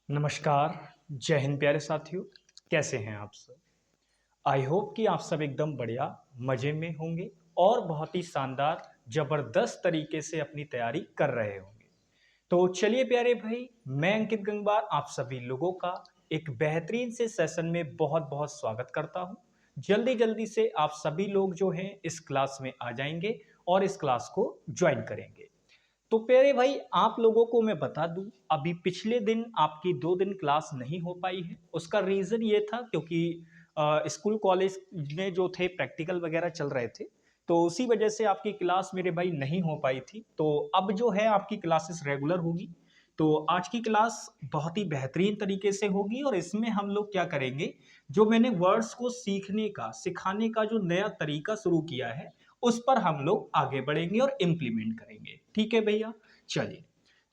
नमस्कार। जय हिंद प्यारे साथियों। कैसे हैं आप सब? आई होप कि आप सब एकदम बढ़िया मज़े में होंगे और बहुत ही शानदार ज़बरदस्त तरीके से अपनी तैयारी कर रहे होंगे। तो चलिए प्यारे भाई, मैं अंकित गंगवार आप सभी लोगों का एक बेहतरीन से सेशन में बहुत बहुत स्वागत करता हूं। जल्दी जल्दी से आप सभी लोग जो हैं इस क्लास में आ जाएंगे और इस क्लास को ज्वाइन करेंगे। तो प्यारे भाई, आप लोगों को मैं बता दूं, अभी पिछले दिन आपकी 2 दिन क्लास नहीं हो पाई है। उसका रीज़न ये था क्योंकि स्कूल कॉलेज में जो थे प्रैक्टिकल वगैरह चल रहे थे, तो उसी वजह से आपकी क्लास मेरे भाई नहीं हो पाई थी। तो अब जो है आपकी क्लासेस रेगुलर होगी। तो आज की क्लास बहुत ही बेहतरीन तरीके से होगी और इसमें हम लोग क्या करेंगे, जो मैंने वर्ड्स को सीखने का सिखाने का जो नया तरीका शुरू किया है उस पर हम लोग आगे बढ़ेंगे और इम्प्लीमेंट करेंगे। ठीक है भैया, चलिए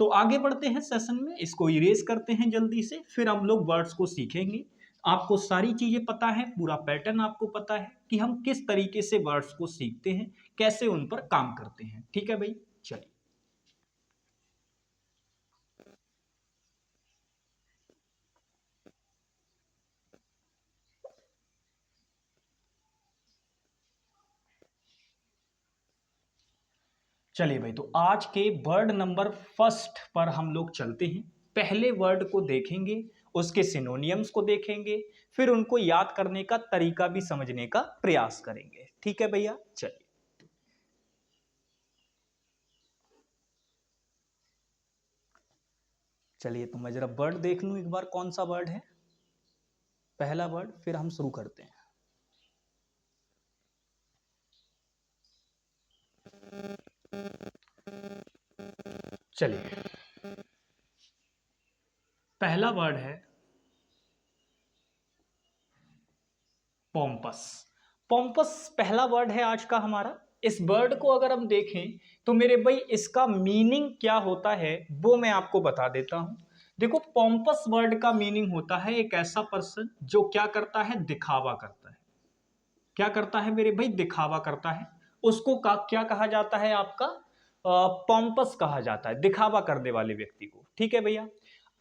तो आगे बढ़ते हैं सेशन में। इसको इरेज करते हैं जल्दी से, फिर हम लोग वर्ड्स को सीखेंगे। आपको सारी चीजें पता है, पूरा पैटर्न आपको पता है कि हम किस तरीके से वर्ड्स को सीखते हैं, कैसे उन पर काम करते हैं। ठीक है भाई, चलिए। चलिए भाई, तो आज के वर्ड नंबर फर्स्ट पर हम लोग चलते हैं। पहले वर्ड को देखेंगे, उसके सिनोनियम्स को देखेंगे, फिर उनको याद करने का तरीका भी समझने का प्रयास करेंगे। ठीक है भैया, चलिए। चलिए तो मैं जरा वर्ड देख लूं एक बार, कौन सा वर्ड है पहला वर्ड, फिर हम शुरू करते हैं। चलिए, पहला वर्ड है पोम्पस। पोम्पस पहला वर्ड है आज का हमारा। इस वर्ड को अगर हम देखें तो मेरे भाई इसका मीनिंग क्या होता है वो मैं आपको बता देता हूं। देखो, पोम्पस वर्ड का मीनिंग होता है एक ऐसा पर्सन जो क्या करता है, दिखावा करता है। क्या करता है मेरे भाई, दिखावा करता है। उसको क्या कहा जाता है आपका, पोम्पस कहा जाता है, दिखावा करने वाले व्यक्ति को। ठीक है भैया।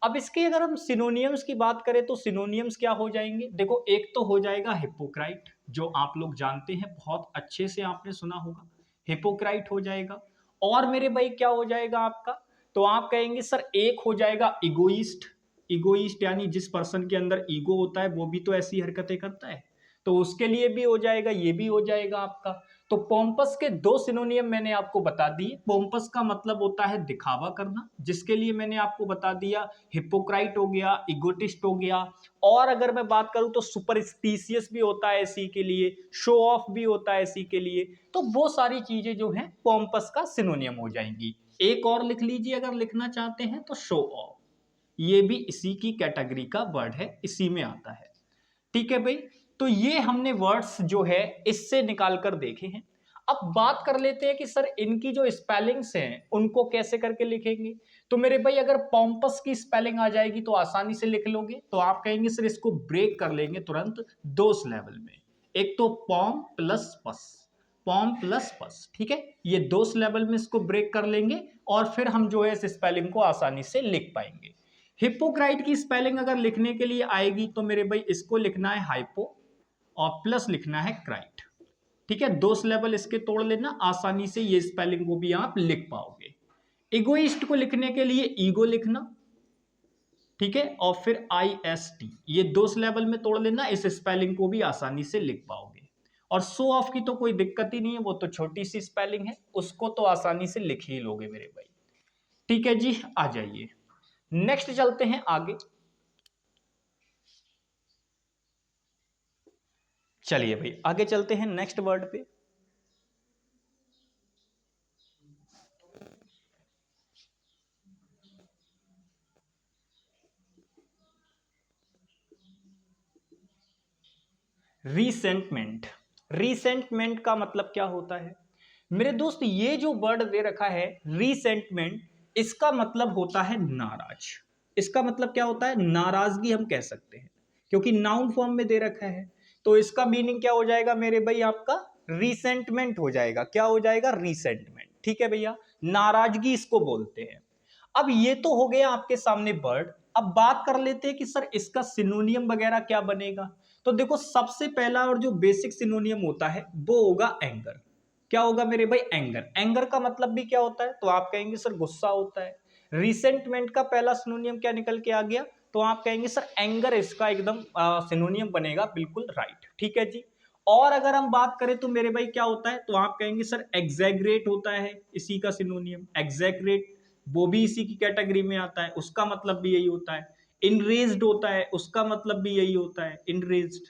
अब इसके अगर हम सिनोनियम्स की बात करें तो सिनोनियम्स क्या हो जाएंगे, देखो एक तो हो जाएगा हिपोक्राइट, जो आप लोग जानते हैं, बहुत अच्छे से आपने सुना होगा। हिपोक्राइट हो जाएगा। और मेरे भाई क्या हो जाएगा आपका, तो आप कहेंगे सर एक हो जाएगा इगोइस्ट। इगोइस्ट यानी जिस पर्सन के अंदर ईगो होता है वो भी तो ऐसी हरकतें करता है, तो उसके लिए भी हो जाएगा, ये भी हो जाएगा आपका। तो पोम्पस के दो सिनोनियम मैंने आपको बता दिए। पोम्पस का मतलब होता है दिखावा करना, जिसके लिए मैंने आपको बता दिया, हिपोक्राइट हो गया, इगोटिस्ट हो गया। और अगर मैं बात करूं तो सुपरस्टिशियस भी होता है इसी के लिए, शो ऑफ भी होता है इसी के लिए। तो वो सारी चीजें जो हैं पोम्पस का सिनोनियम हो जाएंगी। एक और लिख लीजिए अगर लिखना चाहते हैं तो शो ऑफ, ये भी इसी की कैटेगरी का वर्ड है, इसी में आता है। ठीक है भाई। तो ये हमने वर्ड्स जो है इससे निकाल कर देखे हैं। अब बात कर लेते हैं कि सर इनकी जो स्पेलिंग्स हैं उनको कैसे करके लिखेंगे। तो मेरे भाई अगर पॉम्पस की स्पेलिंग आ जाएगी तो आसानी से लिख लोगे। तो आप कहेंगे सर इसको ब्रेक कर लेंगे तुरंत दो लेवल में। एक तो पॉम प्लस पस, पॉम प्लस पस, ठीक है, ये दो लेवल में इसको ब्रेक कर लेंगे और फिर हम जो है इस स्पेलिंग को आसानी से लिख पाएंगे। हिपोक्राइट की स्पेलिंग अगर लिखने के लिए आएगी तो मेरे भाई इसको लिखना है हाइपो और प्लस लिखना है क्राइट। ठीक है, दो लेवल इसके तोड़ लेना, आसानी से ये स्पेलिंग को भी आप लिख पाओगे। इगोइस्ट को लिखने के लिए ईगो लिखना, ठीक है, और फिर आई एस टी, ये दो लेवल में तोड़ लेना, इस स्पेलिंग को भी आसानी से लिख पाओगे। और शो ऑफ की तो कोई दिक्कत ही नहीं है, वो तो छोटी सी स्पेलिंग है, उसको तो आसानी से लिख ही लोगे मेरे भाई। ठीक है जी, आ जाइए नेक्स्ट चलते हैं आगे। चलिए भाई आगे चलते हैं नेक्स्ट वर्ड पे। रीसेंटमेंट। रीसेंटमेंट का मतलब क्या होता है मेरे दोस्त, ये जो वर्ड दे रखा है रीसेंटमेंट, इसका मतलब होता है नाराज। इसका मतलब क्या होता है, नाराजगी हम कह सकते हैं, क्योंकि नाउन फॉर्म में दे रखा है। तो इसका मीनिंग क्या हो जाएगा मेरे भाई, आपका रीसेंटमेंट हो जाएगा। क्या हो जाएगा, रीसेंटमेंट। ठीक है भैया, नाराजगी इसको बोलते हैं। अब ये तो हो गया आपके सामने वर्ड। अब बात कर लेते हैं कि सर इसका सिनोनियम वगैरह क्या बनेगा। तो देखो सबसे पहला और जो बेसिक सिनोनियम होता है वो होगा एंगर। क्या होगा मेरे भाई, एंगर। एंगर का मतलब भी क्या होता है, तो आप कहेंगे सर गुस्सा होता है। रिसेंटमेंट का पहला सिनोनियम क्या निकल के आ गया, तो आप कहेंगे सर एंगर इसका एकदम सिनोनियम बनेगा, बिल्कुल राइट, ठीक है जी। और अगर हम बात करें तो मेरे भाई क्या होता है, तो आप कहेंगे सर एग्जैगरेट होता है इसी का सिनोनियम, एग्जैगरेट वो भी इसी की कैटेगरी में आता है, उसका मतलब भी यही होता है। इनरेज्ड होता है, उसका मतलब भी यही होता है, इनरेज्ड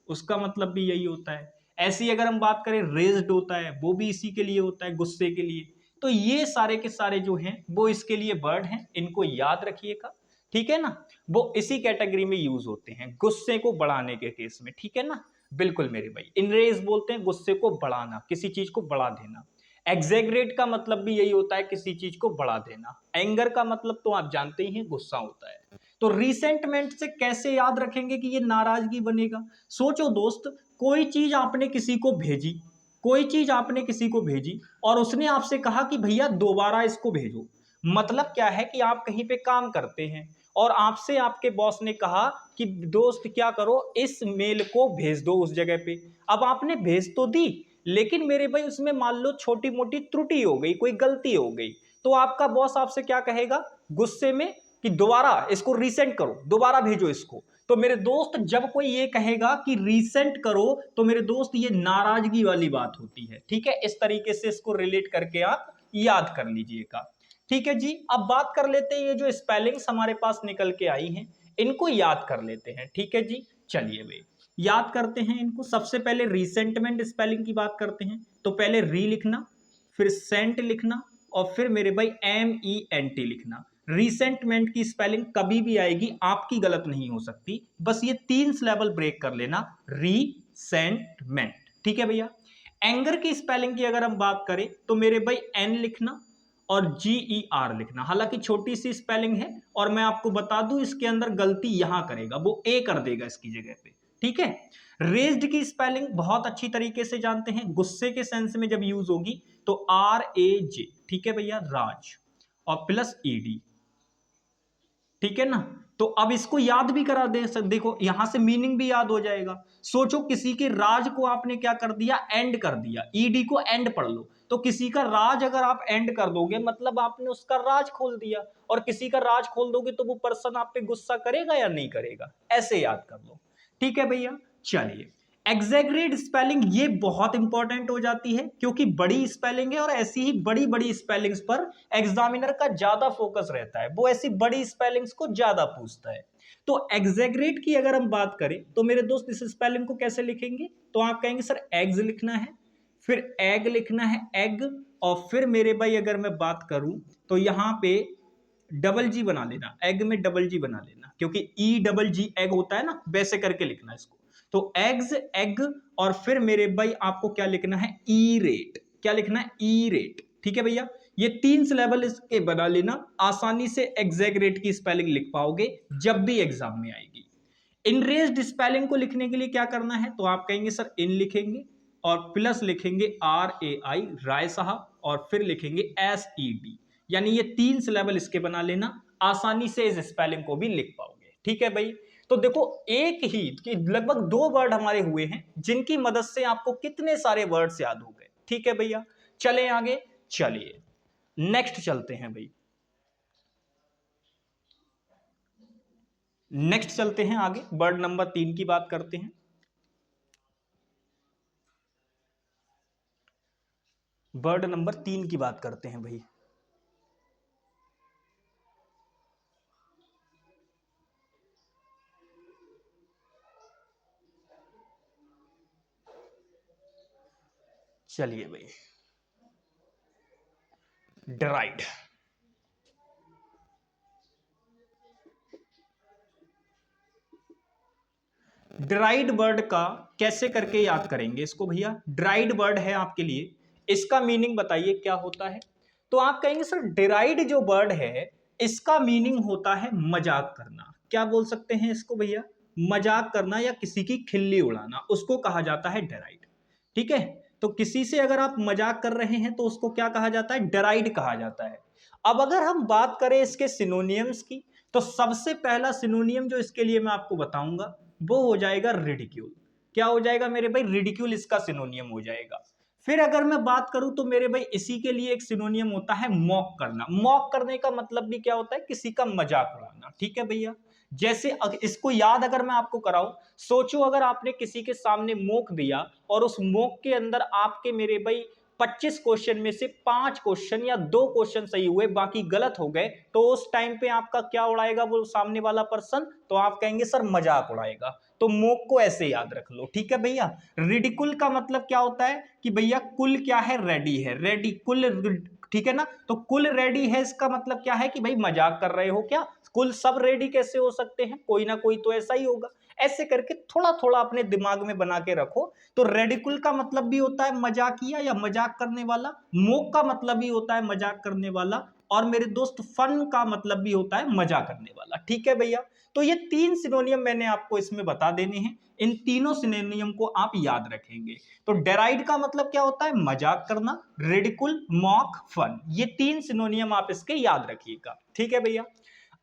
उसका मतलब भी यही होता है। ऐसी अगर हम बात करें रेज्ड होता है, वो भी इसी के लिए होता है, गुस्से के लिए। तो ये सारे के सारे जो हैं वो इसके लिए वर्ड हैं, इनको याद रखिएगा, ठीक है ना। वो इसी कैटेगरी में यूज होते हैं गुस्से को बढ़ाने के केस में, ठीक है ना। बिल्कुल मेरे भाई, इनरेज बोलते हैं गुस्से को बढ़ाना, किसी चीज को बढ़ा देना। एग्जैगरेट का मतलब भी यही होता है, किसी चीज को बढ़ा देना। एंगर का मतलब तो आप जानते ही हैं, गुस्सा होता है। तो रिसेंटमेंट से कैसे याद रखेंगे कि ये नाराजगी बनेगा। सोचो दोस्त, कोई चीज आपने किसी को भेजी, कोई चीज आपने किसी को भेजी और उसने आपसे कहा कि भैया दोबारा इसको भेजो। मतलब क्या है कि आप कहीं पे काम करते हैं और आपसे आपके बॉस ने कहा कि दोस्त क्या करो, इस मेल को भेज दो उस जगह पे। अब आपने भेज तो दी, लेकिन मेरे भाई उसमें मान लो छोटी मोटी त्रुटि हो गई, कोई गलती हो गई, तो आपका बॉस आपसे क्या कहेगा गुस्से में कि दोबारा इसको रीसेंड करो, दोबारा भेजो इसको। तो मेरे दोस्त जब कोई ये कहेगा कि रीसेंट करो, तो मेरे दोस्त ये नाराजगी वाली बात होती है, ठीक है। इस तरीके से इसको रिलेट करके आप याद कर लीजिएगा, ठीक है जी। अब बात कर लेते हैं ये जो स्पेलिंग्स हमारे पास निकल के आई हैं, इनको याद कर लेते हैं, ठीक है जी। चलिए भाई याद करते हैं इनको। सबसे पहले रिसेंटमेंट स्पेलिंग की बात करते हैं, तो पहले री लिखना, फिर सेंट लिखना, और फिर मेरे भाई MENT लिखना। रिसेंटमेंट की स्पेलिंग कभी भी आएगी आपकी गलत नहीं हो सकती, बस ये 3 सिलेबल ब्रेक कर लेना, रीसेंटमेंट, ठीक है भैया। एंगर की स्पेलिंग की अगर हम बात करें तो मेरे भाई N लिखना और GER लिखना। हालांकि छोटी सी स्पेलिंग है और मैं आपको बता दूं इसके अंदर गलती यहां करेगा, वो ए कर देगा इसकी जगह पे, ठीक है। रेज्ड की स्पेलिंग बहुत अच्छी तरीके से जानते हैं, गुस्से के सेंस में जब यूज होगी तो RAJ, ठीक है भैया, राज, और प्लस ED, ठीक है ना। तो अब इसको याद भी करा दे सक, देखो यहां से मीनिंग भी याद हो जाएगा। सोचो किसी के राज को आपने क्या कर दिया, एंड कर दिया, ED को एंड पढ़ लो। तो किसी का राज अगर आप एंड कर दोगे मतलब आपने उसका राज खोल दिया, और किसी का राज खोल दोगे तो वो पर्सन आप पे गुस्सा करेगा या नहीं करेगा, ऐसे याद कर लो, ठीक है भैया। चलिए एग्जैगरेट स्पेलिंग ये बहुत इंपॉर्टेंट हो जाती है, क्योंकि बड़ी स्पेलिंग है और ऐसी ही बड़ी बड़ी स्पेलिंग्स पर एग्जामिनर का ज्यादा फोकस रहता है, वो ऐसी बड़ी स्पेलिंग्स को ज्यादा पूछता है। तो एग्जैगरेट की अगर हम बात करें तो मेरे दोस्त इस स्पेलिंग को कैसे लिखेंगे, तो आप कहेंगे सर एग्स लिखना है, फिर एग लिखना है, एग, और फिर मेरे भाई अगर मैं बात करूं तो यहां पे डबल जी बना लेना, एग में डबल जी बना लेना, क्योंकि EGG एग होता है ना, वैसे करके लिखना इसको। तो एग्स, एग, और फिर मेरे भाई आपको क्या लिखना है, ई रेट, क्या लिखना है, ई रेट, ठीक है भैया। ये 3 सिलेबल इसके बना लेना, आसानी से एग्जैगरेट की स्पेलिंग लिख पाओगे जब भी एग्जाम में आएगी। इनरेज्ड स्पेलिंग को लिखने के लिए क्या करना है, तो आप कहेंगे सर इन लिखेंगे और प्लस लिखेंगे RAI, राय साहब, और फिर लिखेंगे SED, यानी ये 3 सिलेबल इसके बना लेना, आसानी से इस स्पेलिंग को भी लिख पाओगे, ठीक है भाई। तो देखो एक ही कि लगभग 2 वर्ड हमारे हुए हैं जिनकी मदद से आपको कितने सारे वर्ड्स याद हो गए, ठीक है भैया। चले आगे, चलिए नेक्स्ट चलते हैं भाई, नेक्स्ट चलते हैं आगे, वर्ड नंबर 3 की बात करते हैं। वर्ड नंबर 3 की बात करते हैं भाई। चलिए भाई, ड्राइड। ड्राइड वर्ड का कैसे करके याद करेंगे इसको भैया। ड्राइड वर्ड है आपके लिए, इसका मीनिंग बताइए क्या होता है। तो आप कहेंगे सर ड्राइड जो वर्ड है इसका मीनिंग होता है मजाक करना। क्या बोल सकते हैं इसको भैया, मजाक करना या किसी की खिल्ली उड़ाना, उसको कहा जाता है ड्राइड, ठीक है। तो किसी से अगर आप मजाक कर रहे हैं तो उसको क्या कहा जाता है, ड्राइड कहा जाता है। अब अगर हम बात करें इसके सिनोनियम्स की, तो सबसे पहला सिनोनियम जो इसके लिए मैं आपको बताऊंगा वो हो जाएगा रिडिक्यूल। क्या हो जाएगा मेरे भाई? रिडिक्यूल इसका सिनोनियम हो जाएगा। फिर अगर मैं बात करूं तो मेरे भाई इसी के लिए एक सिनोनियम होता है मॉक करना। मॉक करने का मतलब भी क्या होता है? किसी का मजाक उड़ाना। ठीक है भैया, जैसे इसको याद अगर मैं आपको कराऊं, सोचो अगर आपने किसी के सामने मोक दिया और उस मोक के अंदर आपके मेरे भाई 25 क्वेश्चन में से 5 क्वेश्चन या 2 क्वेश्चन सही हुए, बाकी गलत हो गए, तो उस टाइम पे आपका क्या उड़ाएगा वो सामने वाला पर्सन? तो आप कहेंगे सर मजाक उड़ाएगा। तो मोक को ऐसे याद रख लो। ठीक है भैया। रिडिकुल का मतलब क्या होता है कि भैया कुल क्या है? रेडी है। रेडी कुल, ठीक है ना? तो कुल रेडी है इसका मतलब क्या है कि भाई मजाक कर रहे हो क्या? कुल सब रेडी कैसे हो सकते हैं? कोई ना कोई तो ऐसा ही होगा। ऐसे करके थोड़ा थोड़ा अपने दिमाग में बना के रखो। तो रेडिकुल का मतलब भी होता है मजाकिया या मजाक करने वाला, मोक का मतलब भी होता है मजाक करने वाला, और मेरे दोस्त फन का मतलब भी होता है मजाक करने वाला। ठीक है भैया। तो ये 3 सिनोनियम मैंने आपको इसमें बता देने हैं। इन तीनों सिनोनियम को आप याद रखेंगे। तो डेराइड का मतलब क्या होता है? मजाक करना। रेडिकुल, मॉक, फन, ये 3 सिनोनियम आप इसके याद रखिएगा। ठीक है भैया।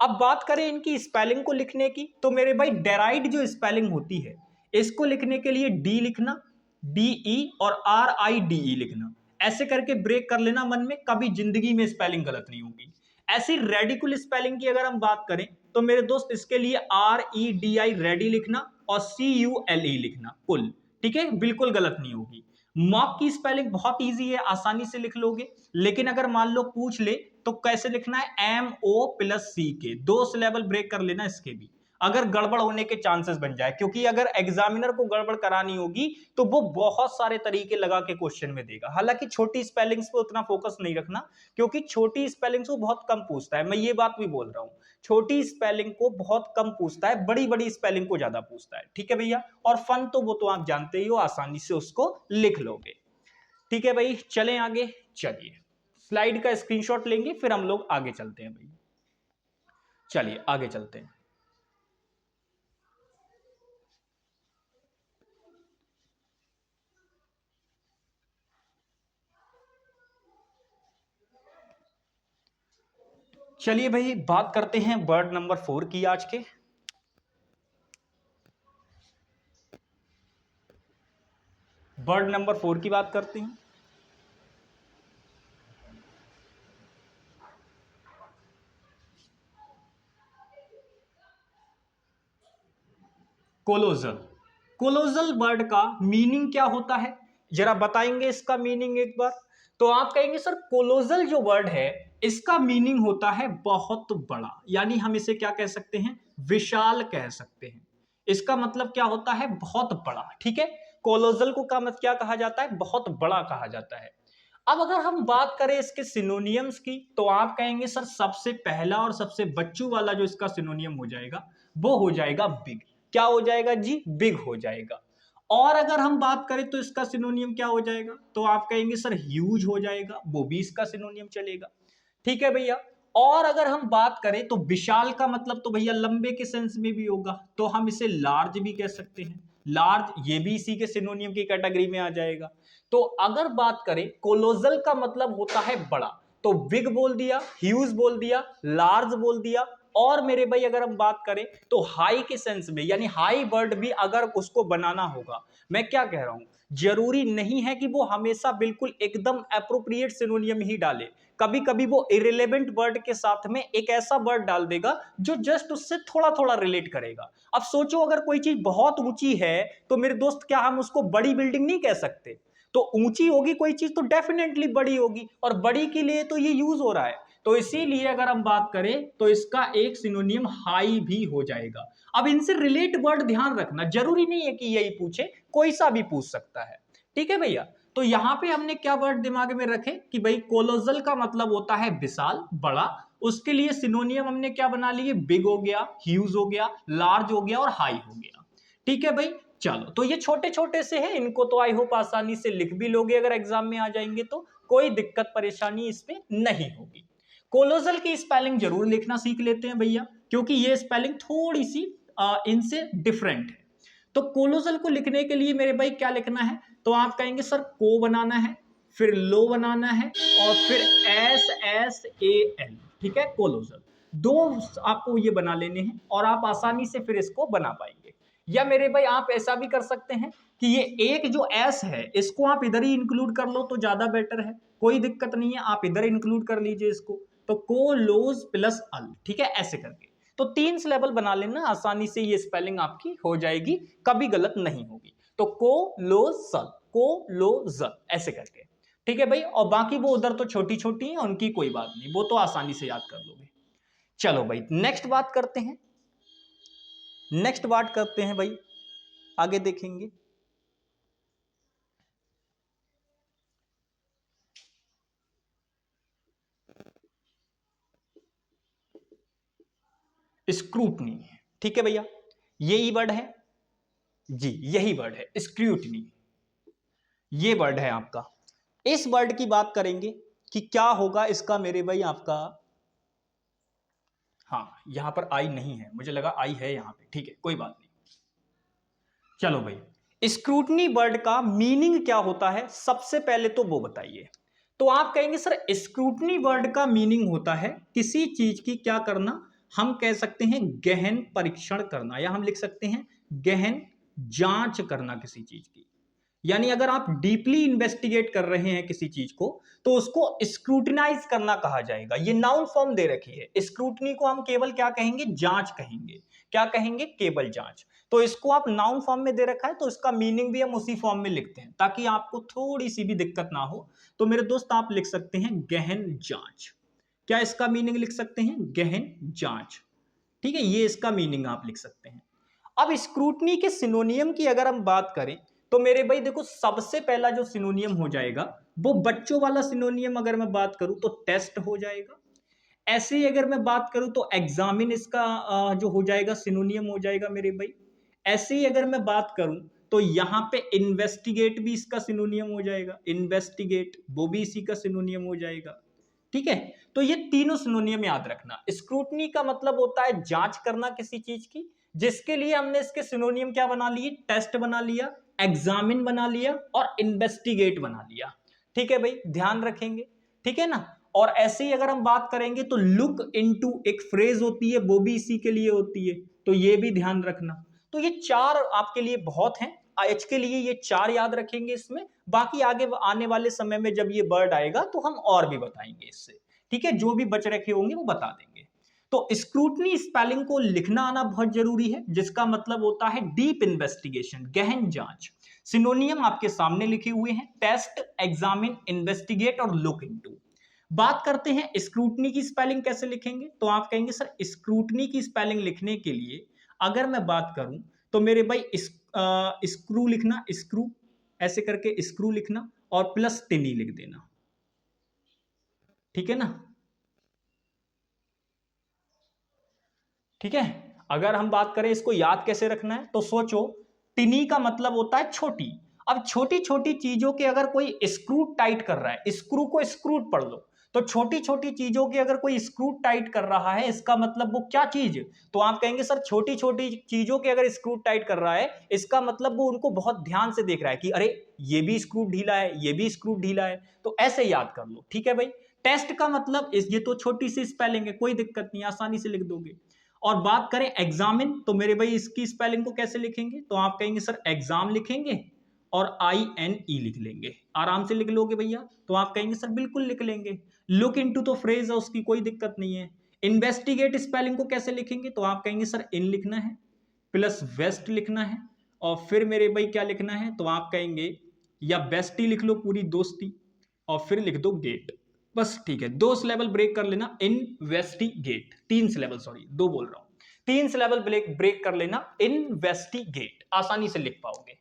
अब बात करें इनकी स्पेलिंग को लिखने की, तो मेरे भाई डेराइड जो स्पेलिंग होती है इसको लिखने के लिए डी लिखना, डी ई, और आर आई डी ई लिखना। ऐसे करके ब्रेक कर लेना मन में, कभी जिंदगी में स्पेलिंग गलत नहीं होगी। ऐसी रेडिकुल स्पेलिंग की अगर हम बात करें तो मेरे दोस्त इसके लिए R E D I ready लिखना और सी यू एल ई लिखना, कुल। ठीक है, बिल्कुल गलत नहीं होगी। मॉक की स्पेलिंग बहुत इजी है, आसानी से लिख लोगे। लेकिन अगर मान लो पूछ ले तो कैसे लिखना है? एम ओ प्लस सी के, 2 सिलेबल ब्रेक कर लेना इसके भी, अगर गड़बड़ होने के चांसेस बन जाए। क्योंकि अगर एग्जामिनर को गड़बड़ करानी होगी तो वो बहुत सारे तरीके लगा के क्वेश्चन में देगा। हालांकि छोटी स्पेलिंग्स पे उतना फोकस नहीं रखना, क्योंकि छोटी स्पेलिंग्स को बहुत कम पूछता है। मैं ये बात भी बोल रहा हूं, छोटी स्पेलिंग को बहुत कम पूछता है, बड़ी बड़ी स्पेलिंग को ज्यादा पूछता है। ठीक है भैया। और फन तो वो तो आप जानते ही हो, आसानी से उसको लिख लोगे। ठीक है भाई, चलें आगे। चलिए स्लाइड का स्क्रीनशॉट लेंगे, फिर हम लोग आगे चलते हैं भाई। चलिए आगे चलते हैं। चलिए भाई बात करते हैं वर्ड नंबर 4 की आज के। वर्ड नंबर 4 की बात करते हैं। कोलोजल। कोलोजल वर्ड का मीनिंग क्या होता है, जरा बताएंगे इसका मीनिंग एक बार। तो आप कहेंगे सर कोलोजल जो वर्ड है इसका मीनिंग होता है बहुत बड़ा, यानी हम इसे क्या कह सकते हैं? विशाल कह सकते हैं। इसका मतलब क्या होता है? बहुत बड़ा। ठीक है। कोलोजल को का मतलब क्या कहा जाता है? बहुत बड़ा कहा जाता है। अब अगर हम बात करें इसके सिनोनियम्स की, तो आप कहेंगे सर सबसे पहला और सबसे बच्चू वाला जो इसका सिनोनियम हो जाएगा वो हो जाएगा बिग। क्या हो जाएगा जी? बिग हो जाएगा। और अगर हम बात करें तो इसका सिनोनियम क्या हो जाएगा? तो आप कहेंगे सर ह्यूज हो जाएगा, वो भी इसका सिनोनियम चलेगा। ठीक है भैया। और अगर हम बात करें तो विशाल का मतलब तो भैया लंबे के सेंस में भी होगा, तो हम इसे लार्ज भी कह सकते हैं। लार्ज ये भी इसी के सिनोनियम की कैटेगरी में आ जाएगा। तो अगर बात करें कोलोजल का मतलब होता है बड़ा, तो बिग बोल दिया, ह्यूज बोल दिया, लार्ज बोल दिया। और मेरे भाई अगर हम बात करें तो हाई के सेंस में, यानी हाई वर्ड भी अगर उसको बनाना होगा, मैं क्या कह रहा हूं, जरूरी नहीं है कि वो हमेशा बिल्कुल एकदम एप्रोप्रिएट सिनोनियम ही डाले। कभी कभी वो इरेलेवेंट वर्ड के साथ में एक ऐसा वर्ड डाल देगा जो जस्ट उससे थोड़ा थोड़ा रिलेट करेगा। अब सोचो अगर कोई चीज बहुत ऊंची है तो मेरे दोस्त क्या हम उसको बड़ी बिल्डिंग नहीं कह सकते? तो ऊंची होगी कोई चीज तो डेफिनेटली बड़ी होगी, और बड़ी के लिए तो ये यूज हो रहा है। तो इसीलिए अगर हम बात करें तो इसका एक सिनोनियम हाई भी हो जाएगा। अब इनसे रिलेट वर्ड ध्यान रखना, जरूरी नहीं है कि यही पूछे, कोई सा भी पूछ सकता है। ठीक है भैया। तो यहां पे हमने क्या वर्ड दिमाग में रखे कि भाई कोलोजल का मतलब होता है विशाल, बड़ा। उसके लिए सिनोनियम हमने क्या बना लिए? बिग हो गया, ह्यूज हो गया, लार्ज हो गया और हाई हो गया। ठीक है भाई। चलो तो ये छोटे छोटे से हैं, इनको तो आई होप आसानी से लिख भी लोगे, अगर एग्जाम में आ जाएंगे तो कोई दिक्कत परेशानी इसमें नहीं होगी। कोलोजल की स्पेलिंग जरूर लिखना सीख लेते हैं भैया, क्योंकि ये स्पेलिंग थोड़ी सी इनसे डिफरेंट है। तो कोलोजल को लिखने के लिए मेरे भाई क्या लिखना है? तो आप कहेंगे सर को बनाना है, फिर लो बनाना है, और फिर एस एस ए एल। ठीक है, कोलोजल। दो आपको ये बना लेने हैं और आप आसानी से फिर इसको बना पाएंगे। या मेरे भाई आप ऐसा भी कर सकते हैं कि ये एक जो एस है इसको आप इधर ही इंक्लूड कर लो तो ज्यादा बेटर है, कोई दिक्कत नहीं है, आप इधर इंक्लूड कर लीजिए इसको। तो कोलोज प्लस अल, ठीक है, ऐसे करके तो 3 सिलेबल बना लेना, आसानी से ये स्पेलिंग आपकी हो जाएगी, कभी गलत नहीं होगी। तो कोलोसल, कोलोजल, ऐसे करके, ठीक है भाई। और बाकी वो उधर तो छोटी छोटी हैं, उनकी कोई बात नहीं, वो तो आसानी से याद कर लोगे। चलो भाई नेक्स्ट बात करते हैं, नेक्स्ट बात करते हैं भाई, आगे देखेंगे। स्क्रूटनी, ठीक है भैया, यही वर्ड है जी, यही वर्ड है स्क्रूटनी, ये वर्ड है आपका। इस वर्ड की बात करेंगे कि क्या होगा इसका मेरे भाई आपका, हाँ यहां पर आई नहीं है, मुझे लगा आई है यहां पे, ठीक है कोई बात नहीं। चलो भाई स्क्रूटनी वर्ड का मीनिंग क्या होता है सबसे पहले तो वो बताइए। तो आप कहेंगे सर स्क्रूटनी वर्ड का मीनिंग होता है किसी चीज की क्या करना, हम कह सकते हैं गहन परीक्षण करना, या हम लिख सकते हैं गहन जांच करना किसी चीज की। यानी अगर आप डीपली इन्वेस्टिगेट कर रहे हैं किसी चीज को तो उसको स्क्रूटिनाइज करना कहा जाएगा। ये नाउन फॉर्म दे रखी है, स्क्रूटनी को हम केवल क्या कहेंगे, जांच कहेंगे, क्या कहेंगे, केवल जांच। तो इसको आप नाउन फॉर्म में दे रखा है तो इसका मीनिंग भी हम उसी फॉर्म में लिखते हैं ताकि आपको थोड़ी सी भी दिक्कत ना हो। तो मेरे दोस्त आप लिख सकते हैं गहन जांच, क्या इसका मीनिंग लिख सकते हैं, गहन जांच, ठीक है, ये इसका मीनिंग आप लिख सकते हैं। अब स्क्रूटनी के सिनोनियम की अगर हम बात करें तो मेरे भाई देखो सबसे पहला जो सिनोनियम हो जाएगा वो बच्चों वाला सिनोनियम, अगर मैं बात करूं तो टेस्ट हो जाएगा। ऐसे ही अगर मैं बात करूं तो एग्जामिन इसका जो हो जाएगा सिनोनियम हो जाएगा मेरे भाई। ऐसे ही अगर मैं बात करूं तो यहां पे इन्वेस्टिगेट भी इसका सिनोनियम हो जाएगा, इन्वेस्टिगेट वो भी इसी का सिनोनियम हो जाएगा, ठीक है। तो ये तीनों सिनोनियम याद रखना। स्क्रूटनी का मतलब होता है जांच करना किसी चीज की, जिसके लिए हमने इसके सिनोनियम क्या बना लिए, टेस्ट बना लिया, एग्जामिन बना लिया और इन्वेस्टिगेट बना लिया, ठीक है भाई, ध्यान रखेंगे, ठीक है ना। और ऐसे ही अगर हम बात करेंगे तो लुक इनटू एक फ्रेज होती है, वो भी इसी के लिए होती है, तो ये भी ध्यान रखना। तो ये चार आपके लिए बहुत हैं, आज के लिए ये चार याद रखेंगे इसमें, बाकी आगे आने वाले समय में जब ये वर्ड आएगा तो हम और भी बताएंगे इससे, ठीक है, जो भी बच रखे होंगे वो बता देंगे। तो स्क्रूटनी स्पेलिंग को लिखना आना बहुत जरूरी है, जिसका मतलब होता है डीप इन्वेस्टिगेशन, गहन जांच। सिनोनियम आपके सामने लिखे हुए हैं, टेस्ट, एग्जामिन, इन्वेस्टिगेट और लुक इनटू। बात करते हैं स्क्रूटनी की स्पेलिंग कैसे लिखेंगे, तो आप कहेंगे सर स्क्रूटनी की स्पेलिंग लिखने के लिए अगर मैं बात करूं तो मेरे भाई स्क्रू लिखना, स्क्रू ऐसे करके स्क्रू लिखना और प्लस टिनी लिख देना, ठीक है ना, ठीक है। अगर हम बात करें इसको याद कैसे रखना है तो सोचो, टिनी का मतलब होता है छोटी। अब छोटी छोटी चीजों के अगर कोई स्क्रू टाइट कर रहा है, स्क्रू को स्क्रू पढ़ लो, तो छोटी छोटी चीजों के अगर कोई स्क्रू टाइट कर रहा है इसका मतलब वो क्या चीज, तो आप कहेंगे सर छोटी छोटी चीजों के अगर स्क्रू टाइट कर रहा है इसका मतलब वो उनको बहुत ध्यान से देख रहा है कि अरे ये भी स्क्रू ढीला है, ये भी स्क्रू ढीला है, तो ऐसे याद कर लो, ठीक है भाई। टेस्ट का मतलब ये तो छोटी सी स्पेलिंग है, कोई दिक्कत नहीं, आसानी से लिख दोगे। और बात करें एग्जामिन तो मेरे भाई इसकी स्पेलिंग को कैसे लिखेंगे, तो आप कहेंगे सर एग्जाम लिखेंगे और INE लिख लेंगे, आराम से लिख लोगे भैया, तो आप कहेंगे सर बिल्कुल लिख लेंगे। लुक इनटू तो फ्रेज है उसकी, कोई दिक्कत नहीं है। इन्वेस्टिगेट स्पेलिंग को कैसे लिखेंगे, तो आप कहेंगे सर इन लिखना है प्लस वेस्ट लिखना है और फिर मेरे भाई क्या लिखना है, तो आप कहेंगे या बेस्टी लिख लो पूरी दोस्ती और फिर लिख दो गेट, बस ठीक है। दो सिलेबल ब्रेक कर लेना, इन्वेस्टिगेट, तीन सिलेबल, सॉरी दो बोल रहा हूं, तीन सिलेबल ब्रेक ब्रेक कर लेना, इन्वेस्टिगेट, आसानी से लिख पाओगे।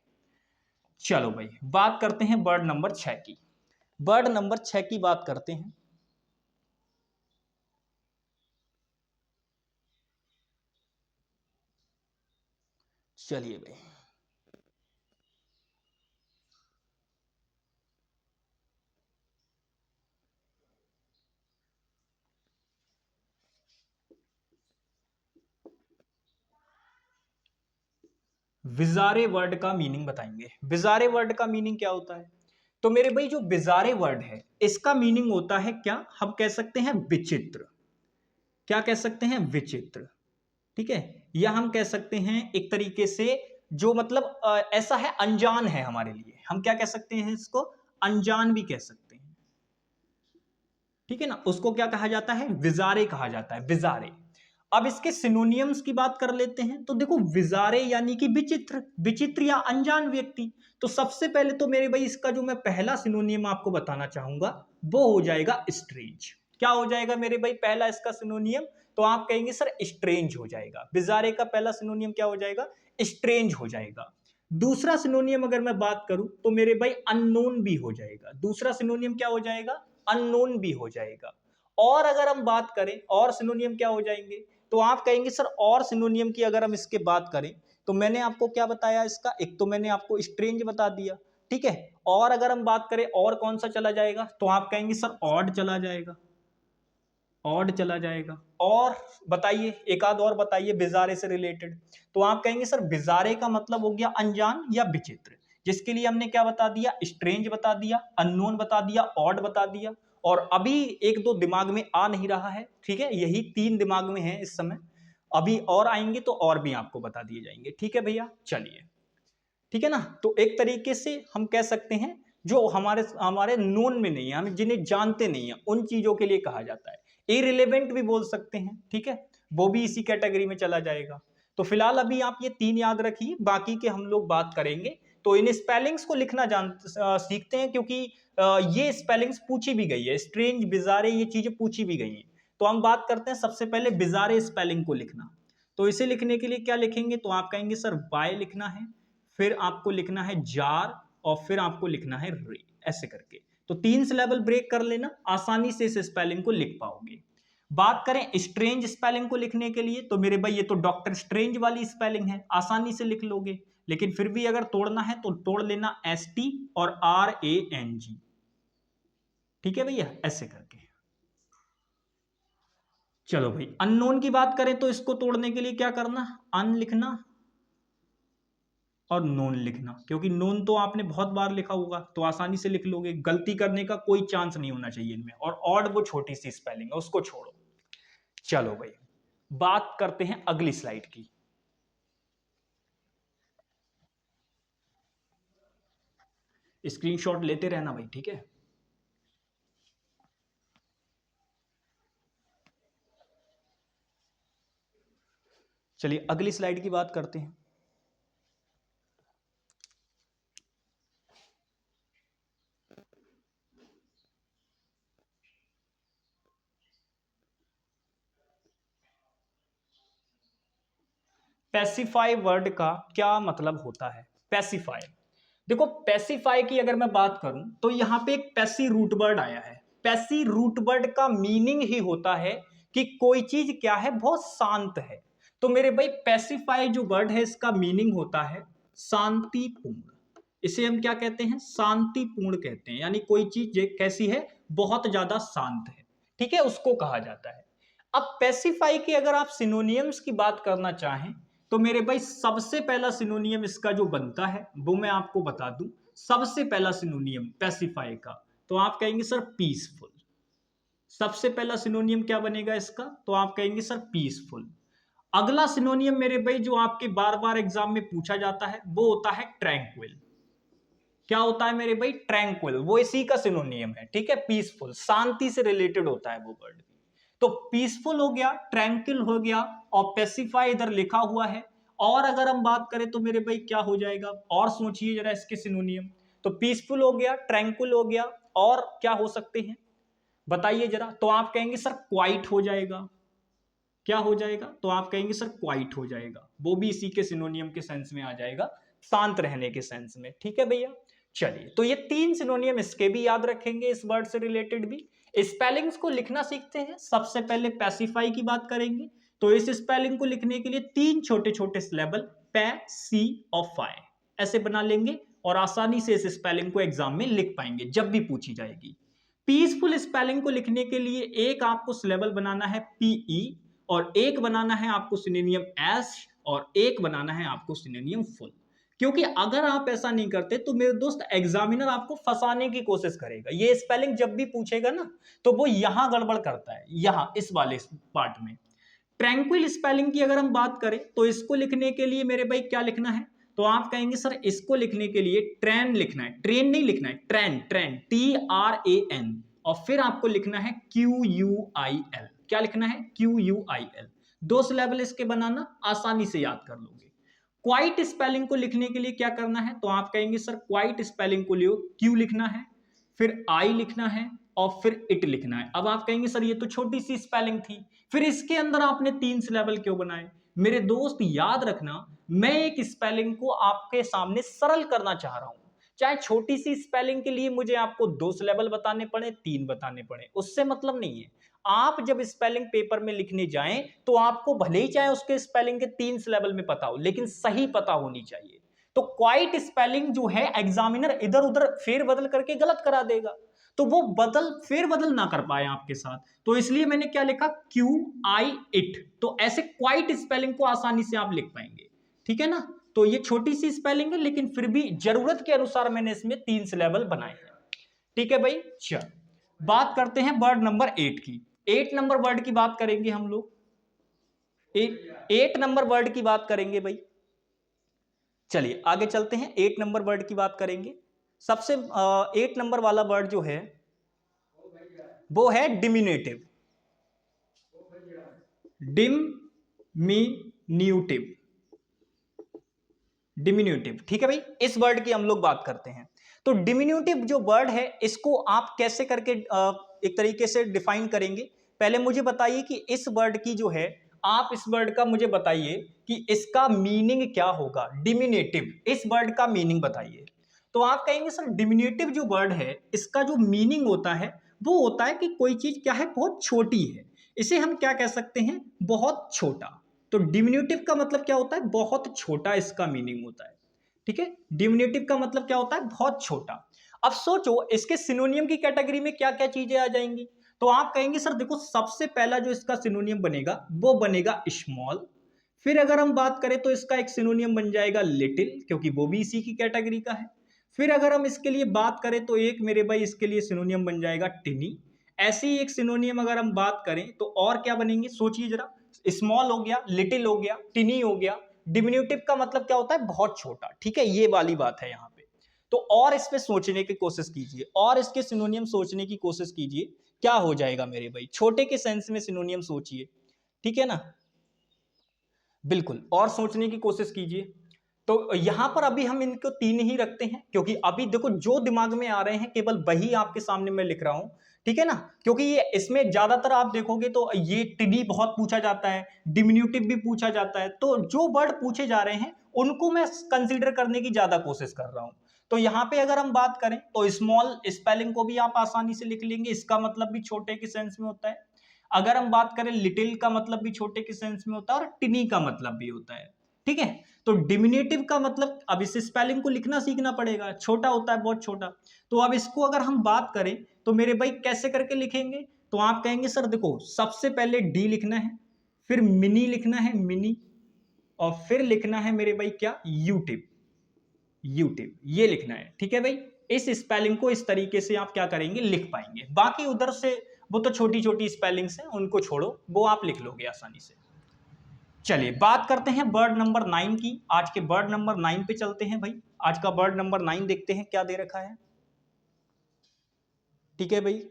चलो भाई बात करते हैं वर्ड नंबर 6 की, वर्ड नंबर 6 की बात करते हैं। चलिए भाई बिजारे वर्ड का मीनिंग बताएंगे। बिजारे वर्ड का मीनिंग क्या होता है, तो मेरे भाई जो बिजारे वर्ड है इसका मीनिंग होता है क्या, हम कह सकते हैं विचित्र, क्या कह सकते हैं, विचित्र, ठीक है, या हम कह सकते हैं एक तरीके से जो मतलब ऐसा है, अनजान है हमारे लिए, हम क्या कह सकते हैं इसको, अनजान भी कह सकते हैं, ठीक है ना, उसको क्या कहा जाता है, विजारे कहा जाता है, विजारे। अब इसके सिनोनियम्स की बात कर लेते हैं, तो देखो विजारे यानी कि विचित्र, विचित्र या अनजान व्यक्ति। तो सबसे पहले तो मेरे भाई इसका जो मैं पहला सिनोनियम आपको बताना चाहूंगा वो हो जाएगा स्ट्रेंज। क्या हो जाएगा मेरे भाई पहला इसका सिनोनियम, तो आप कहेंगे सर स्ट्रेंज हो जाएगा। विजारे का पहला सिनोनियम क्या हो जाएगा, स्ट्रेंज हो जाएगा। दूसरा सिनोनियम अगर मैं बात करूं तो मेरे भाई अननोन भी हो जाएगा। दूसरा सिनोनियम क्या हो जाएगा, अननोन भी हो जाएगा। और अगर हम बात करें और सिनोनियम क्या हो जाएंगे, तो आप कहेंगे सर और सिनोनियम की अगर हम इसके बात करें, तो मैंने आपको क्या बताया इसका, एक तो मैंने आपको स्ट्रेंज बता दिया, ठीक है, और अगर हम बात करें और कौन सा चला जाएगा, तो आप कहेंगे सर ऑड चला जाएगा, ऑड चला जाएगा। और बताइए एक आध और बताइए बिजारे से रिलेटेड, तो आप कहेंगे सर बिजारे का मतलब हो गया अनजान या विचित्र, जिसके लिए हमने क्या बता दिया, स्ट्रेंज बता दिया, अननोन बता दिया, ऑड बता दिया। और अभी एक दो दिमाग में आ नहीं रहा है, ठीक है, यही तीन दिमाग में है इस समय, अभी और आएंगे तो और भी आपको बता दिए जाएंगे, ठीक है भैया, चलिए, ठीक है ना। तो एक तरीके से हम कह सकते हैं जो हमारे हमारे नोन में नहीं है, हम जिन्हें जानते नहीं है, उन चीजों के लिए कहा जाता है। इरिलेवेंट भी बोल सकते हैं, ठीक है, वो भी इसी कैटेगरी में चला जाएगा। तो फिलहाल अभी आप ये तीन याद रखिए, बाकी के हम लोग बात करेंगे। तो इन स्पेलिंग्स को लिखना सीखते हैं, क्योंकि ये स्पेलिंग्स पूछी भी गई है, स्ट्रेंज, बिजारे, ये चीजें पूछी भी गई हैं। तो हम बात करते हैं सबसे पहले बिजारे स्पेलिंग को लिखना। तो इसे लिखने के लिए क्या लिखेंगे, तो आप कहेंगे सर बाय लिखना है, फिर आपको लिखना है जार, और फिर आपको लिखना है रे, ऐसे करके। तो तीन सिलेबल ब्रेक कर लेना, आसानी से इस स्पेलिंग को लिख पाओगे। बात करें स्ट्रेंज स्पेलिंग को लिखने के लिए, तो मेरे भाई ये तो डॉक्टर स्ट्रेंज वाली स्पेलिंग है, आसानी से लिख लोगे। लेकिन फिर भी अगर तोड़ना है तो तोड़ लेना ST और RANG, ठीक है भैया, ऐसे करके। चलो भाई अननोन की बात करें तो इसको तोड़ने के लिए क्या करना, अन लिखना और नोन लिखना, क्योंकि नोन तो आपने बहुत बार लिखा होगा तो आसानी से लिख लोगे, गलती करने का कोई चांस नहीं होना चाहिए इनमें। और ऑड वो छोटी सी स्पेलिंग है, उसको छोड़ो। चलो भाई बात करते हैं अगली स्लाइड की। स्क्रीनशॉट लेते रहना भाई, ठीक है। चलिए अगली स्लाइड की बात करते हैं। पैसिफाई वर्ड का क्या मतलब होता है, पैसिफाई। देखो पैसिफाई की अगर मैं बात करूं तो यहां पे एक पैसी रूट वर्ड आया है। पैसी रूट वर्ड का मीनिंग ही होता है कि कोई चीज क्या है, बहुत शांत है। तो मेरे भाई पैसिफाई जो वर्ड है इसका मीनिंग होता है शांतिपूर्ण। इसे हम क्या कहते हैं, शांतिपूर्ण कहते हैं, यानी कोई चीज कैसी है, बहुत ज्यादा शांत है, ठीक है, उसको कहा जाता है। अब पैसिफाई की अगर आप सिनोनियम्स की बात करना चाहें, तो मेरे भाई सबसे पहला सिनोनियम इसका जो बनता है वो मैं आपको बता दूं। सबसे पहला सिनोनियम पैसिफाई का, तो आप कहेंगे सर पीसफुल। सबसे पहला सिनोनियम क्या बनेगा इसका, तो आप कहेंगे सर पीसफुल। अगला सिनोनियम मेरे भाई जो आपके बार बार एग्जाम में पूछा जाता है वो होता है ट्रैंक्विल। क्या होता है मेरे भाई, ट्रैंक्विल, वो इसी का सिनोनियम है, ठीक है, पीसफुल, शांति से रिलेटेड होता है वो वर्ड। तो पीसफुल हो गया, ट्रैंक्विल हो गया, और पेसिफाई इधर लिखा हुआ है। और अगर हम बात करें तो मेरे भाई क्या हो जाएगा, और सोचिए जरा इसके सिनोनियम। तो पीसफुल हो गया, ट्रैंक्विल हो गया, और क्या हो सकते हैं बताइए जरा। तो आप कहेंगे सर क्वाइट हो जाएगा। क्या हो जाएगा, तो आप कहेंगे सर क्वाइट हो जाएगा, वो भी इसी के सिनोनियम के सेंस में आ जाएगा, शांत रहने के सेंस में, ठीक है भैया। चलिए तो ये तीन सिनोनियम इसके भी याद रखेंगे, इस वर्ड से रिलेटेड भी। स्पेलिंग्स को लिखना सीखते हैं। सबसे पहले पैसिफाई की बात करेंगे, तो इस स्पेलिंग को लिखने के लिए तीन छोटे छोटे सिलेबल, पै, सी और फाई, ऐसे बना लेंगे और आसानी से इस स्पेलिंग को एग्जाम में लिख पाएंगे जब भी पूछी जाएगी। पीसफुल स्पेलिंग को लिखने के लिए एक आपको सिलेबल बनाना है PE, और एक बनाना है आपको सिनोनियम एस, और एक बनाना है आपको सिनोनियम फुल। क्योंकि अगर आप ऐसा नहीं करते तो मेरे दोस्त एग्जामिनर आपको फंसाने की कोशिश करेगा। ये स्पेलिंग जब भी पूछेगा ना तो वो यहां गड़बड़ करता है, यहां इस वाले पार्ट में। ट्रैंक्विल स्पेलिंग की अगर हम बात करें तो इसको लिखने के लिए मेरे भाई क्या लिखना है, तो आप कहेंगे सर इसको लिखने के लिए ट्रेन लिखना है, ट्रेन नहीं लिखना है, ट्रेन, ट्रेन TRAN, और फिर आपको लिखना है QUIL। क्या लिखना है? QUIL। दो सिलेबल इसके बनाना, आसानी से याद कर लोगे। क्वाइट स्पेलिंग को लिखने के लिए क्या करना है, तो आप कहेंगे सर क्वाइट स्पेलिंग को लियो, क्यू लिखना है, फिर आई लिखना है, और फिर इट लिखना है। अब आप कहेंगे सर ये तो छोटी सी स्पेलिंग थी, फिर इसके अंदर आपने 3 सिलेबल क्यों बनाए? मेरे दोस्त याद रखना, मैं एक स्पेलिंग को आपके सामने सरल करना चाह रहा हूं। चाहे छोटी सी स्पेलिंग के लिए मुझे आपको 2 सिलेबल बताने पड़े, 3 बताने पड़े, उससे मतलब नहीं है। आप जब स्पेलिंग पेपर में लिखने जाएं तो आपको भले ही चाहे उसके स्पेलिंग के 3 सिलेबल में पता हो, लेकिन सही पता होनी चाहिए। तो क्वाइट स्पेलिंग जो है एग्जामिनर इधर उधर फेर बदल करके गलत करा देगा, तो वो फेर बदल ना कर पाए आपके साथ, तो इसलिए मैंने क्या लिखा, QI IT। तो ऐसे क्वाइट स्पेलिंग को आसानी से आप लिख पाएंगे, ठीक है ना। तो ये छोटी सी स्पेलिंग है, लेकिन फिर भी जरूरत के अनुसार मैंने इसमें 3 सिलेबल बनाए हैं, ठीक है भाई। चल बात करते हैं वर्ड नंबर 8 की। 8 नंबर वर्ड की बात करेंगे हम लोग, 8 नंबर वर्ड की बात करेंगे भाई। चलिए आगे चलते हैं, 8 नंबर वर्ड की बात करेंगे। सबसे 8 नंबर वाला वर्ड जो है वो है डिमिन्यूटिव। डिमिन्यूटिव, डिमिन्यूटिव, ठीक है भाई। इस वर्ड की हम लोग बात करते हैं। तो डिमिन्यूटिव जो वर्ड है इसको आप कैसे करके एक तरीके से डिफाइन करेंगे। पहले मुझे बताइए कि इस वर्ड की जो है, आप इस वर्ड का मुझे बताइए कि इसका मीनिंग क्या होगा। डिमिन्यूटिव, इस वर्ड का मीनिंग बताइए। तो आप कहेंगे सर डिमिन्यूटिव जो वर्ड है इसका जो मीनिंग होता है वो होता है कि कोई चीज क्या है, बहुत छोटी है। इसे हम क्या कह सकते हैं, बहुत छोटा। तो डिमिन्यूटिव का मतलब क्या होता है, बहुत छोटा, इसका मीनिंग होता है, ठीक है। डिमिन्यूटिव का मतलब क्या होता है, बहुत छोटा। अब सोचो इसके सिनोनियम की कैटेगरी में क्या क्या चीजें आ जाएंगी। तो आप कहेंगे सर देखो सबसे पहला जो इसका सिनोनियम बनेगा वो बनेगा स्मॉल। फिर अगर हम बात करें तो इसका एक सिनोनियम बन जाएगा लिटिल, क्योंकि वो भी इसी की कैटेगरी का है। फिर अगर हम इसके लिए बात करें तो एक मेरे भाई इसके लिए सिनोनियम बन जाएगा टिनी। ऐसी एक सिनोनियम अगर हम बात करें तो और क्या बनेंगे, सोचिए जरा। स्मॉल हो गया, लिटिल हो गया, टिनी हो गया। डिमिन्यूटिव का मतलब क्या होता है, बहुत छोटा, ठीक है, ये वाली बात है यहाँ पे। तो और इस पे सोचने की कोशिश कीजिए, और इसके सिनोनियम सोचने की कोशिश कीजिए, क्या हो जाएगा मेरे भाई, छोटे के सेंस में सिनोनियम सोचिए, ठीक है ना। बिल्कुल, और सोचने की कोशिश कीजिए। तो यहां पर अभी हम इनको 3 ही रखते हैं, क्योंकि अभी देखो जो दिमाग में आ रहे हैं केवल वही आपके सामने मैं लिख रहा हूं, ठीक है ना। क्योंकि ये इसमें ज्यादातर आप देखोगे तो ये टिडी बहुत पूछा जाता है, डिमिन्यूटिव भी पूछा जाता है, तो जो वर्ड पूछे जा रहे हैं उनको मैं कंसीडर करने की ज्यादा कोशिश कर रहा हूं। तो यहाँ पे अगर हम बात करें तो स्मॉल स्पेलिंग को भी आप आसानी से लिख लेंगे, इसका मतलब भी छोटे के सेंस में होता है। अगर हम बात करें लिटिल का मतलब भी छोटे के सेंस में होता है, और टिनी का मतलब भी होता है, ठीक है। तो डिमिनेटिव का मतलब, अब इस स्पेलिंग को लिखना सीखना पड़ेगा, छोटा होता है, बहुत छोटा। तो अब इसको अगर हम बात करें तो मेरे भाई कैसे करके लिखेंगे, तो आप कहेंगे सर देखो सबसे पहले डी लिखना है, फिर मिनी लिखना है, मिनी, और फिर लिखना है मेरे भाई क्या, यूटिव, यूटिव, ये लिखना है, ठीक है भाई। इस स्पेलिंग को इस तरीके से आप क्या करेंगे, लिख पाएंगे। बाकी उधर से वो तो छोटी छोटी स्पेलिंग्स हैं, उनको छोड़ो, वो आप लिख लोगे आसानी से। चलिए बात करते हैं वर्ड नंबर 9 की। आज के वर्ड नंबर 9 पे चलते हैं भाई। आज का वर्ड नंबर 9 देखते हैं क्या दे रखा है, ठीक है भाई।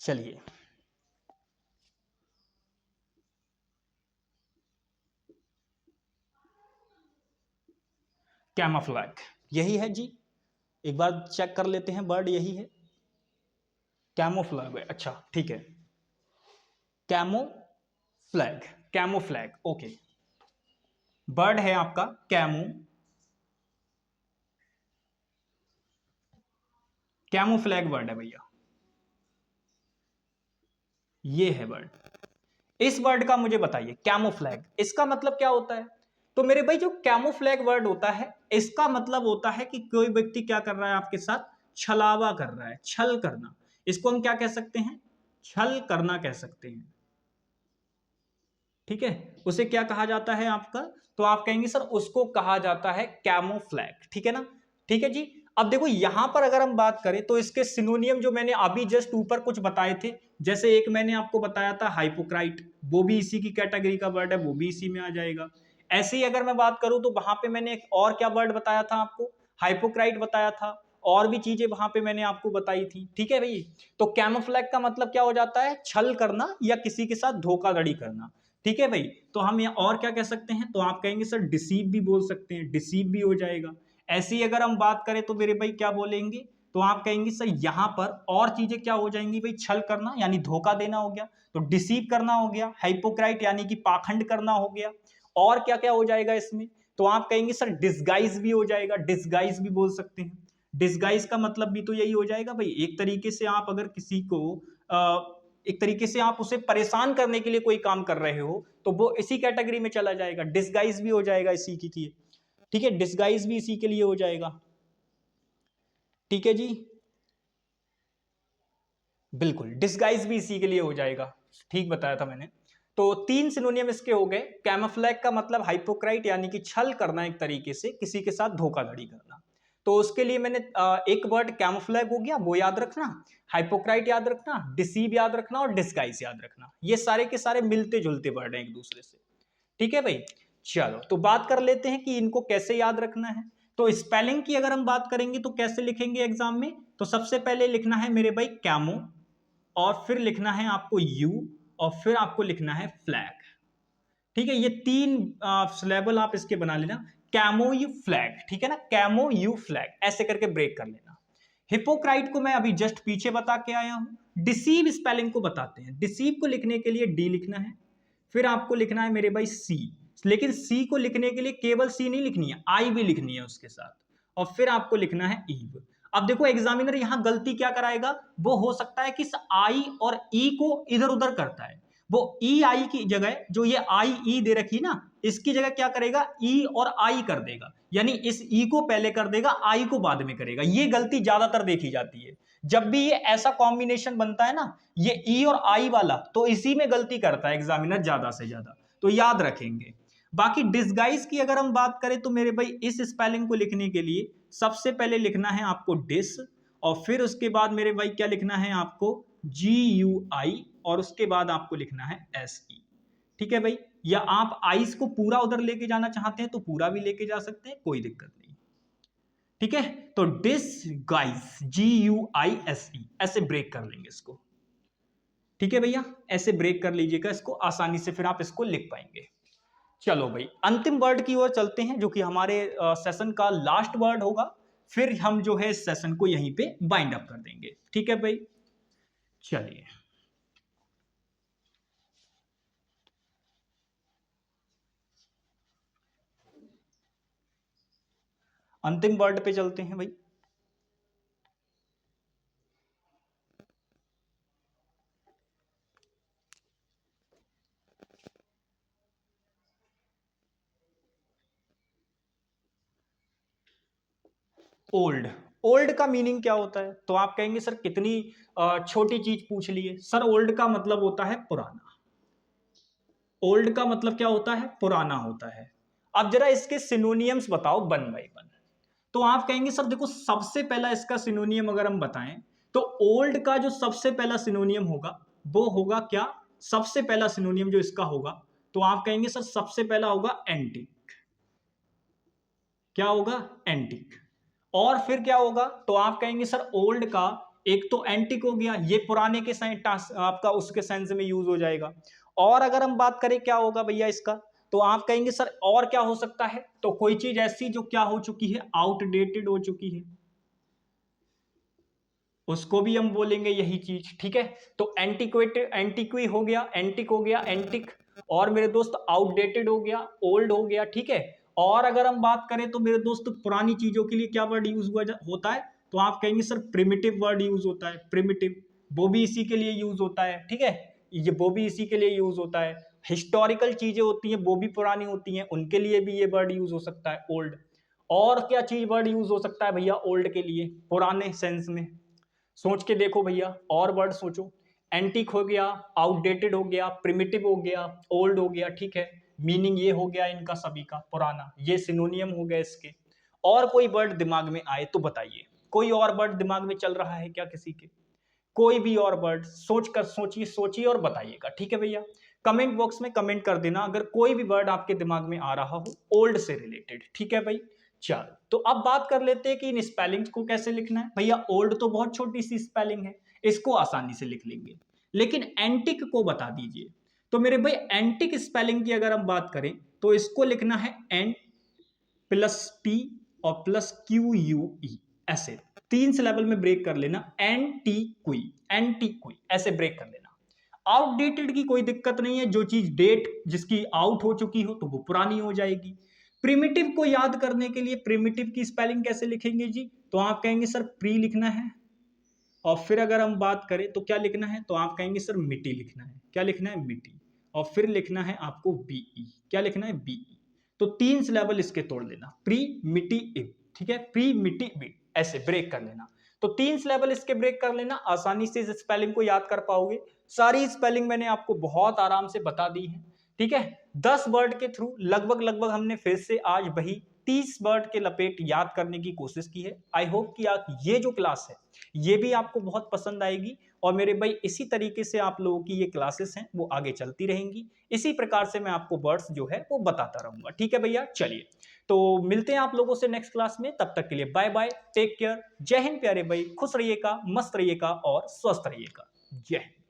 चलिए कैमोफ्लैग, यही है जी। एक बार चेक कर लेते हैं, वर्ड यही है, कैमोफ्लैग है, अच्छा ठीक है। Camouflage, camouflage, okay. वर्ड है आपका कैमो, कैमोफ्लैग वर्ड है भैया, ये है वर्ड। इस वर्ड का मुझे बताइए कैमोफ्लैग, इसका मतलब क्या होता है। तो मेरे भाई जो कैमोफ्लैग वर्ड होता है इसका मतलब होता है कि कोई व्यक्ति क्या कर रहा है आपके साथ, छलावा कर रहा है, छल करना। इसको हम क्या कह सकते हैं, छल करना कह सकते हैं, ठीक है, उसे क्या कहा जाता है आपका, तो आप कहेंगे सर उसको कहा जाता है कैमोफ्लैग, ठीक है ना। ठीक है जी। अब देखो यहां पर अगर हम बात करें तो इसके सिनोनियम जो मैंने अभी जस्ट ऊपर कुछ बताए थे, जैसे एक मैंने आपको बताया था हाइपोक्राइट, वो भी इसी की कैटेगरी का वर्ड है, वो भी इसी में आ जाएगा। ऐसे ही अगर मैं बात करूं तो वहां पे मैंने एक और क्या वर्ड बताया था आपको, हाइपोक्राइट बताया था, और भी चीजें वहां पे मैंने आपको बताई थी, ठीक है भाई। तो कैमोफ्लैग का मतलब क्या हो जाता है, छल करना या किसी के साथ धोखाधड़ी करना, ठीक है भाई। तो हम यहाँ और क्या कह सकते हैं, तो आप कहेंगे सर डिसीव भी बोल सकते हैं, डिसीव भी हो जाएगा। ऐसे ही अगर हम बात करें तो मेरे भाई क्या बोलेंगे, तो आप कहेंगे सर यहाँ पर और चीजें क्या हो जाएंगी भाई, छल करना यानी धोखा देना हो गया, तो डिसीव करना हो गया, हाइपोक्राइट यानी कि पाखंड करना हो गया, और क्या क्या हो जाएगा इसमें, तो आप कहेंगे सर डिसगाइज भी हो जाएगा, डिसगाइज भी बोल सकते हैं। डिसगाइज का मतलब भी तो यही हो जाएगा भाई, एक तरीके से आप अगर किसी को एक तरीके से आप उसे परेशान करने के लिए कोई काम कर रहे हो तो वो इसी कैटेगरी में चला जाएगा, डिसगाइज भी हो जाएगा इसी की, ठीक है, डिसगाइज भी इसी के लिए हो जाएगा, ठीक है जी। बिल्कुल, डिसगाइज भी इसी के लिए हो जाएगा, ठीक बताया था मैंने। तो तीन सिनोनियम इसके हो गए। कैमोफ्लैग का मतलब हाइपोक्राइट यानी कि छल करना, एक तरीके से किसी के साथ धोखाधड़ी करना, तो उसके लिए मैंने एक वर्ड कैमोफ्लैग हो गया वो याद रखना, हाइपोक्राइट याद रखना, डिसीव याद रखना और डिस्गाइज याद रखना, ये सारे के सारे मिलते जुलते वर्ड हैं एक दूसरे से, ठीक है भाई। चलो तो बात कर लेते हैं कि इनको कैसे याद रखना है। तो स्पेलिंग की अगर हम बात करेंगे तो कैसे लिखेंगे एग्जाम में, तो सबसे पहले लिखना है मेरे भाई कैमो, और फिर लिखना है आपको यू, और फिर आपको लिखना है फ्लैग, ठीक है। ये तीन सिलेबल आप इसके बना लेना, कैमो यू फ्लैग, ठीक है ना, कैमो यू फ्लैग ऐसे करके ब्रेक कर लेना। हिपोक्राइट को मैं अभी जस्ट पीछे बता के आया हूं। डिसीव स्पेलिंग को बताते हैं, डिसीव को लिखने के लिए डी लिखना है, फिर आपको लिखना है मेरे भाई सी, लेकिन सी को लिखने के लिए केवल सी नहीं लिखनी है, आई भी लिखनी है उसके साथ, और फिर आपको लिखना है ईव। अब देखो एग्जामिनर यहां गलती क्या कराएगा, वो हो सकता है कि इस आई और ई को इधर उधर करता है, वो ई आई की जगह जो ये आई ई दे रखी ना, इसकी जगह क्या करेगा, ई और आई कर देगा, यानी इस ई को पहले कर देगा, आई को बाद में करेगा। ये गलती ज्यादातर देखी जाती है, जब भी ये ऐसा कॉम्बिनेशन बनता है ना, ये ई और आई वाला, तो इसी में गलती करता है एग्जामिनर ज्यादा से ज्यादा, तो याद रखेंगे। बाकी डिसगाइज की अगर हम बात करें तो मेरे भाई इस स्पेलिंग को लिखने के लिए सबसे पहले लिखना है आपको डिस, और फिर उसके बाद मेरे भाई क्या लिखना है आपको, जी यू आई, और उसके बाद आपको लिखना है एस ई, ठीक है भाई। या आप आइस को पूरा उधर लेके जाना चाहते हैं तो पूरा भी लेके जा सकते हैं, कोई दिक्कत नहीं, ठीक है। तो डिसगाइज GUISE ऐसे ब्रेक कर लेंगे इसको, ठीक है भैया, ऐसे ब्रेक कर लीजिएगा इसको आसानी से, फिर आप इसको लिख पाएंगे। चलो भाई अंतिम वर्ड की ओर चलते हैं जो कि हमारे सेशन का लास्ट वर्ड होगा, फिर हम जो है इस सेशन को यहीं पे बाइंड अप कर देंगे, ठीक है भाई। चलिए अंतिम वर्ड पे चलते हैं भाई। ओल्ड, ओल्ड का मीनिंग क्या होता है, तो आप कहेंगे सर कितनी छोटी चीज पूछ लिए, सर ओल्ड का मतलब होता है पुराना, ओल्ड का मतलब क्या होता है, पुराना होता है। अब जरा इसके सिनोनियम्स बताओ वन बाय वन। तो आप कहेंगे सर देखो सबसे पहला इसका सिनोनियम अगर हम बताएं तो ओल्ड का जो सबसे पहला सिनोनियम होगा वो होगा क्या, सबसे पहला सिनोनियम जो इसका होगा, तो आप कहेंगे सर सबसे पहला होगा एंटीक, क्या होगा, एंटीक। और फिर क्या होगा, तो आप कहेंगे सर ओल्ड का एक तो एंटीक हो गया, ये पुराने के आपका उसके सेंस में यूज हो जाएगा। और अगर हम बात करें क्या होगा भैया इसका, तो आप कहेंगे सर और क्या हो सकता है, तो कोई चीज ऐसी जो क्या हो चुकी है, आउटडेटेड हो चुकी है, उसको भी हम बोलेंगे यही चीज, ठीक है। तो एंटिक्वेटेड, एंटिक्वी हो गया, एंटिक हो गया, एंटिक, और मेरे दोस्त आउटडेटेड हो गया, ओल्ड हो गया, ठीक है। और अगर हम बात करें तो मेरे दोस्त पुरानी चीजों के लिए क्या वर्ड यूज हुआ होता है, तो आप कहेंगे सर प्रिमिटिव वर्ड यूज होता है, प्रिमिटिव, वो भी इसी के लिए यूज होता है, ठीक है, ये वो भी इसी के लिए यूज होता है। हिस्टोरिकल चीजें होती हैं वो भी पुरानी होती हैं, उनके लिए भी ये वर्ड यूज हो सकता है ओल्ड। और क्या चीज वर्ड यूज हो सकता है भैया ओल्ड के लिए, पुराने सेंस में, सोच के देखो भैया, और वर्ड सोचो। एंटीक हो गया, आउटडेटेड हो गया, प्रिमिटिव हो गया, ओल्ड हो गया, ठीक है। मीनिंग ये हो गया इनका सभी का पुराना, ये सिनोनियम हो गया इसके। और कोई वर्ड दिमाग में आए तो बताइए, कोई और वर्ड दिमाग में चल रहा है क्या किसी के? कोई भी और वर्ड सोच कर सोचिए सोचिए और बताइएगा, ठीक है भैया। कमेंट बॉक्स में कमेंट कर देना अगर कोई भी वर्ड आपके दिमाग में आ रहा हो ओल्ड से रिलेटेड, ठीक है भाई। चलो तो अब बात कर लेते हैं कि इन स्पेलिंग्स को कैसे लिखना है। भैया ओल्ड तो बहुत छोटी सी स्पेलिंग है, इसको आसानी से लिख लेंगे, लेकिन एंटिक को बता दीजिए। तो मेरे भाई एंटिक स्पेलिंग की अगर हम बात करें तो इसको लिखना है एन प्लस टी और प्लस क्यू यू ई, ऐसे 3 सिलेबल में ब्रेक कर लेना, एंटी क्वी, एंटी क्वी ऐसे ब्रेक कर लेना। आउटडेटेड की कोई दिक्कत नहीं है, जो चीज डेट जिसकी आउट हो चुकी हो तो वो पुरानी हो जाएगी। प्रिमिटिव को याद करने के लिए प्रिमिटिव की स्पेलिंग कैसे लिखेंगे जी? तो आप कहेंगे सर प्री लिखना है, और फिर अगर हम बात करें तो क्या लिखना है, तो आप कहेंगे सर मिट्टी लिखना है। क्या लिखना है? मिट्टी। और फिर लिखना है आपको बीई। क्या लिखना है? बीई। तो 3 सिलेबल इसके तोड़ लेना, प्री मिट्टी इव, ठीक है, प्री मिट्टी इव ऐसे ब्रेक कर लेना। तो 3 सिलेबल इसके ब्रेक कर लेना, आसानी से इस स्पेलिंग को याद कर पाओगे। सारी स्पेलिंग मैंने आपको बहुत आराम से बता दी है, ठीक है। 10 वर्ड के थ्रू लगभग हमने फिर से आज वही 30 वर्ड के लपेट याद करने की कोशिश की है। आई होप कि आप ये जो क्लास है ये भी आपको बहुत पसंद आएगी, और मेरे भाई इसी तरीके से आप लोगों की ये क्लासेस हैं वो आगे चलती रहेंगी। इसी प्रकार से मैं आपको वर्ड्स जो है वो बताता रहूंगा, ठीक है भैया। चलिए तो मिलते हैं आप लोगों से नेक्स्ट क्लास में, तब तक के लिए बाय बाय, टेक केयर, जय हिंद प्यारे भाई, खुश रहिएगा, मस्त रहिएगा और स्वस्थ रहिएगा। जय हिंद।